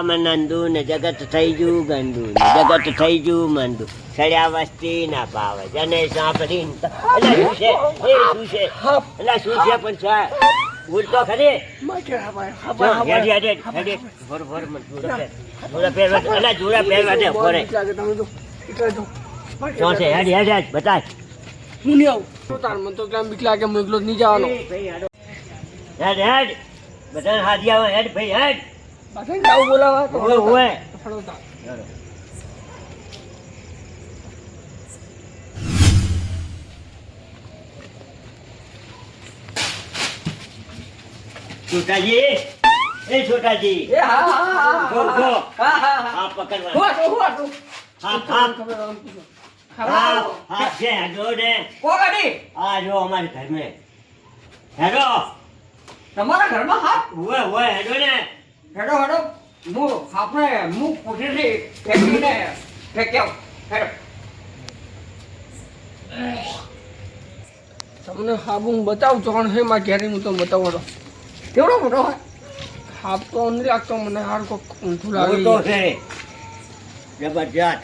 નંદુ ને જગત થઈ ગયું ગંદુ ને જગત થઈ ગયું મંદુ સડ્યા વસ્તી ના પાવે જને સાંભળી શું છે શું છે શું છે પણ છે ઉલટો ખરી જોડા પહેરવા દે ફોરે શું છે હેડ હેડ હેડ બતાય હું નહીં આવું તાર મને તો કેમ બીક લાગે હું એકલો જ નહીં જવાનો હેડ હેડ બધા હાજી આવે હેડ ભાઈ હેડ બાકી જાવ બોલાવા તો ઓય ફળોતા છોટાજી એ છોટાજી એ હા ગો ગો હા હા પકડવા હું હા છે જો ને કોગાડી આ જો અમારે ઘર મે હેડો તમારા ઘરમાં હાથ ઓય હેડો ને હેડો હેડો આપણે પૂછીથી ફેંકીને ફેંક્યો હેડો તમને હાબ હું બતાવું ચોણ છે મારા ઘેરી હું તો બતાવો તો કેવડો મોટો હોય હાબ તો નથી લાગતો મને હાર કોક ઊંધું લાગે તો છે જબરજસ્ત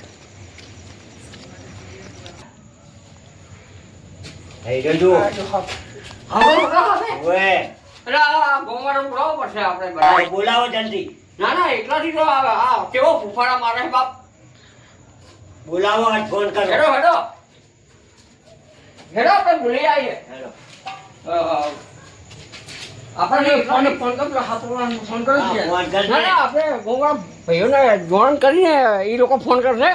હે જો હવે મોટો હશે ઓય અરે આ ગોમારો બોલાવો પડશે આપણે બધા બોલાવો જલ્દી ના ના એટલાથી તો આવે આ કેવો ફૂફાડા મારે છે બાપ બોલાવો આજ ફોન કરો હેડો હેડો હેડો આપણે ભૂલી આવીએ હેડો આપણે ફોન કરો ફોન કરો હા, ફોન કરજે. ના ના આપણે ગોવા ભાઈઓને જોણ કરીને એ લોકો ફોન કરશે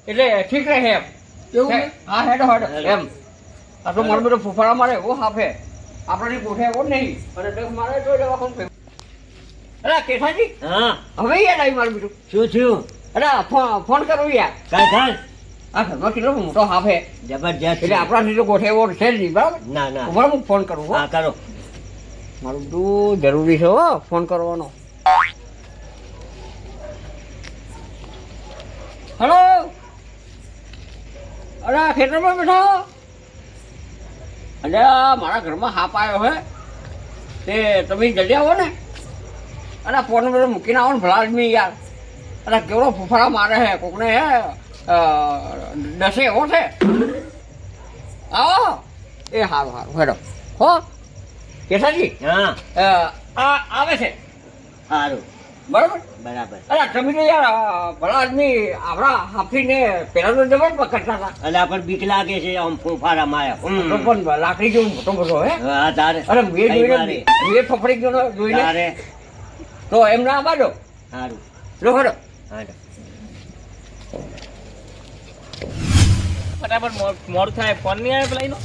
એટલે ઠીક રહે એમ હા હેડો હેડો એમ આ તો મારો બધો ફૂફાડા મારે એવો હાફે આપણે કોઠે એવો નહીં અને ડગ મારે તો દવાખાનું અરે કેસાજી હા હવે યાદ આવી મારું બીજું શું થયું અરે ફોન કરું યાર કાલ કાલ આ ઘરમાં કેટલો મોટો હાફ હે જબરજસ્ત એટલે આપણાથી તો ગોઠે એવો છે જ નહીં બરાબર ના ના બરાબર હું ફોન કરું હો હા કરો મારું બધું જરૂરી છે હો ફોન કરવાનો હેલો અરે આ ખેતરમાં બેઠો અરે મારા ઘરમાં હાપ આવ્યો હે તે તમે જલ્દી આવો ને અરે ફોન બધો મૂકીને આવો ને ભલા આદમી યાર અરે કેવડો ફૂફાડા મારે હે કોકને હે દસે એવો છે આવો એ સારું સારું હેડો હો કેસાજી હા આવે છે સારું બરાબર બરાબર અરે તમે તો યાર ભલા આદમી આપણા હાફીને પેલા તો જબર પકડતા હતા એટલે પણ બીક લાગે છે આમ ફૂફાડા માયા તો પણ લાકડી જેવું મોટો બધો હે હા તારે અરે મેં જોઈને ફફડી ગયો જોઈને તારે તો એમ ના બાજો સારું લો હેડો હાલો ફટાફટ મોડું થાય ફોન નહીં આવે પેલા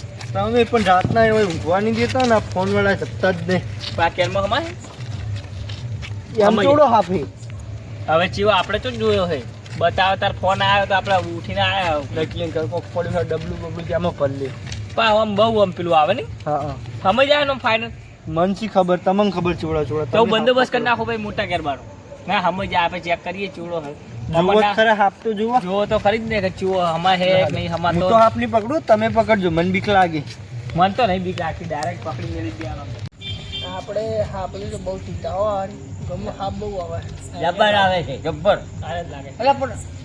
તમે પણ રાતના એવો ઊંઘવા નહીં દેતા ને ફોન વાળા જતા જ નહીં કેરમાં હમાય એમ થોડો હાફી હવે ચીવો આપણે તો જોયો છે બતાવે તાર ફોન આવ્યો તો આપણે ઉઠીને આવ્યા નક્કી કોક પડ્યું હોય ડબલું બબલું ત્યાંમાં પલ્લી પણ આમ બહુ આમ પેલું આવે ને હા હા સમજ આવે ને ફાઇનલ મનસી ખબર તમને ખબર ચોળા ચોળા તો બંદોબસ્ત કરી નાખો ભાઈ મોટા ગેરબારો ના સમજ આવે ચેક કરીએ ચૂડો હે જુઓ ખરા હાફ તો જુઓ જો તો ખરી જ ને કે ચૂવો હમા હે કે નહીં હમા હું તો તો હાફ નહીં પકડું તમે પકડજો મને બીક લાગે મન તો નહીં બીક રાખી ડાયરેક્ટ પકડી મેળી દેવાનો આપણે હા બધું તો બહુ ચિંતા હો ગમે હા બહુ આવે જબર આવે છે જબ્બર સારે જ લાગે અરે પણ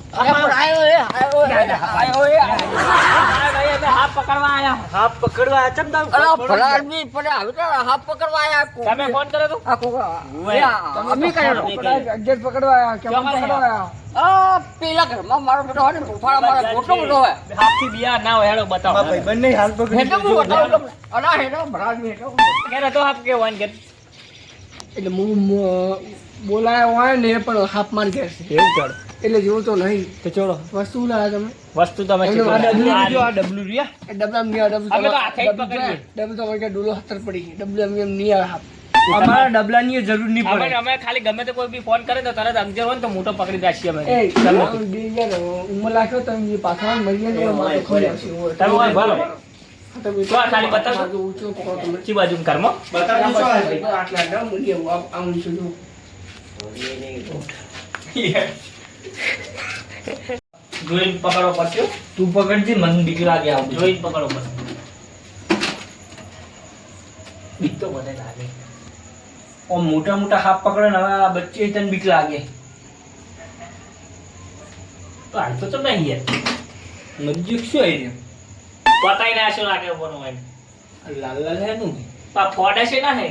હાથ પકડવા આયા હાફ પકડવા ચમ દાવ અરે ભલા આદમી પણ હવે તો હાથ પકડવા આયા તમે ફોન કર્યો તો આ કોકા અમે કર્યો અજ્જત પકડવા આયા કેમ પકડવા આયા આ પેલા ઘરમાં મારો બેટો હોય ને ફૂફાડા મારા મોટો મોટો હોય હાથથી બિયા ના હોય હેડો બતાવો ભાઈ બંને હાલ પકડી હેડો હું બતાવું તમને અલા હેડો ભલા આદમી હેડો ક્યારે તો હાફ કેવાન કે એટલે હું બોલાયો હોય ને પણ હાફ માર ગયા છે એવું ચાલ એટલે જેવું તો નહીં તો ચોળો વસ્તુ લાયા તમે વસ્તુ તમે એમનો શીખો. આ ડબલું રહ્યા એ ડબલા નહીં આવે અમે તો હાથે જ પકડીએ. ડબલ તો અમારે ડોલો હતર પડી ગઈ ડબલ એમ નહીં આવે હાફ અમારા ડબલાની જરૂર નહીં અમે પડે અમે ખાલી ગમે તે કોઈ બી ફોન કરે તો તરત અંગજર હોય ને તો મોટો પકડી રાખીએ અમે એ ઉમર લાખ્યો તમે પાછા મરી ગયા મારે ખોલી આવશે તમે હોય ભલો તમે તો આ ખાલી બતાવજો. ઊંચો પકડો તમે ચી બાજુ ઘરમાં આટલા ડમ મૂકી આવું છું જોઈને પકડો પડશે હો. તું પકડજે, મને બીક લાગે આવું. જોઈને પકડો પડશે. બીક તો બધે લાગે. ઓમ મોટા મોટા હાથ પકડે ને હવે આ બચ્ચે તને બીક લાગે. તો હાલ તો નહીં યાર. નજીક શું આવી રહ્યું? પતાઈ નાખ્યો લાગે ઉપરનો હોય. લાલ લાલ હે નું પા ફોડે છે ના હે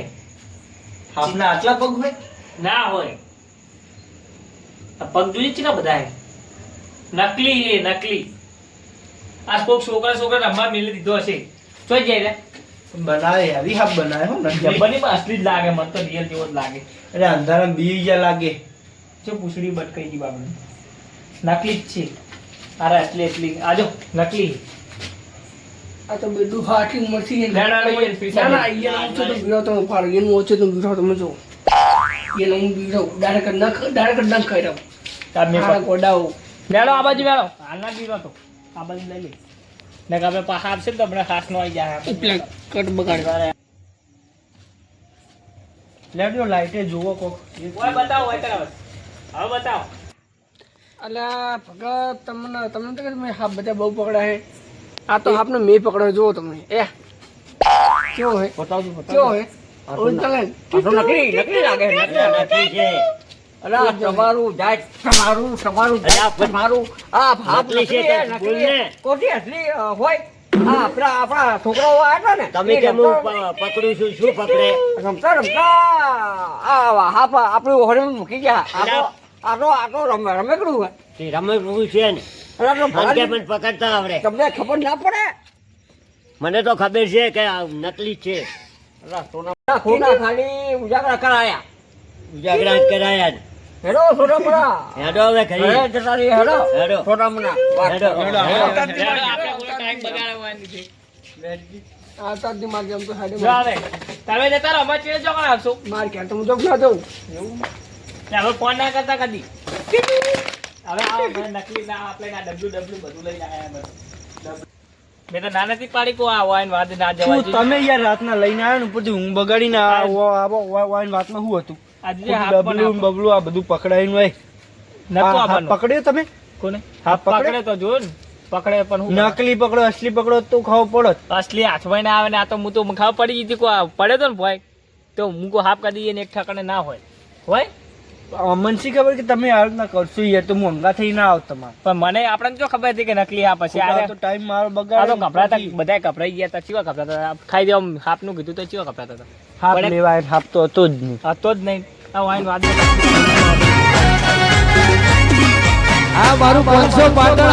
હાથના આટલા પગ હોય? ના હોય. આ પગ જોઈએ છે ને બધા હે. નકલી એ નકલી. આ કોક છોકરા રમવા મેલી દીધો હશે. જોઈ જાય રે. બનાવે હેવી હાફ બનાવે હો ને જબ્બરની માં અસલી જ લાગે, મને તો રિયલ જેવો જ લાગે. અરે અંધારામાં બી ગયા લાગે. જો પૂછડી બટકાઈ ગઈ બાપને. નકલી જ છે. અરે એટલી આજો નકલી. આ તો બેડું હાટી મરસી ને ના, ના, ના, ના ના અહીંયા ઓછો તો બીડો તો ફાડ એનું ઓછો તો બીડો તમે જો એનો હું બીડો ડાયરેક્ટ ન ખાઈ રહ્યો તમે આ ગોડાઓ મેળો આ બાજુ મેળો હાલના બીરો તો આ બાજુ લઈ લે ને કે આપણે પાછા આપશે ને તો આપણે ખાસ નો આવી જાય ઉપલા કટ બગાડ લેજો લાઈટે જોવો કોક. ઓય બતાવો ઓય તરફ હવે બતાવો. અલ્યા ભગત તમને તો કે મેં હાફ બધા બહુ પકડા હે આ તો આપને મેં પકડ્યો જો તમે કેવો હે બતાવજો કેવો હે ઓરિજિનલ હે આ તો નકલી લાગે નકલી છે. અલા તમારું જાત તમારું આ ભાપ નકલી છે તો બોલ ને. કોટી અસલી હોય આ આપણા છોકરાઓ આવ્યા ને તમે કેમ હું પકડું છું? શું પકડે? રમતા આ હાફ આપણું હોરેમાં મૂકી ગયા આટો રમેકડું હોય તે રમવું છે ને. અલા તો મને કે મને પકડતા આવડે. તમને ખબર ના પડે મને તો ખબર છે કે આ નકલી જ છે. ખોટા ખાલી ઉજાગરા કરાયા ઉજાગરા જ કરાયા ને. હેડો છોટા મના હેડો હવે ઘરે. જતા રહી હેડો હેડો. છોટા મના હેડો. આપણે કોઈ ટાઈમ બગાડવાની છે આ તારથી માર જેમ તો જો સાઈડ આવે તમે જતા રહો અમારે ચેડે ચોકડ આવશો માર ક્યાં તો હું જમ ના દઉં હવે ફોન ના કરતા કદી હવે આવો ભાઈ નકલી ના આપણે ના ડબલ્યુ બધું લઈને આયા બધું મેં તો નાનાથી પાડી કો આ વાઈન વાત ના જવા શું તમે યાર રાતના લઈને આવ્યા ને ઉપરથી ઊંઘ બગાડીને વાઈન વાતમાં શું હતું? આજે હાથ ડબલું ને બબલું આ બધું પકડાયું હોય. નકો હાથ આપવાનો પકડ્યો તમે? કોને હાથ પકડે તો જો ને પકડે પણ હું નકલી પકડો અસલી પકડો તો ખાવ પડત. અસલી હાથમાં ના આવે ને આ તો હું તો ખાવ પડી ગઈ કો પડે તો ને ભાઈ તો હું કો હાફ કરી દઈએ ને એક ઠકાણે ના હોય મને શી ખબર કે તમે આ રીતના કરશો યાર, તો હું હંગા થઈ ના આવ તમારે. પણ મને આપણને જો ખબર હતી કે નકલી આ પછી આ તો ટાઈમ મારો આ તો બગાડ. કપડા બધા કપડાઈ ગયા હતા ચીવા કપડા હતા ખાઈ દેવા હાફ નું કીધું તો ચીવા કપડા હતા હાથ પડે. લેવાય હાથ તો હતો જ નહીં. હતો જ નહીં આ વાઈન વાત આ મારું 500 પાટણ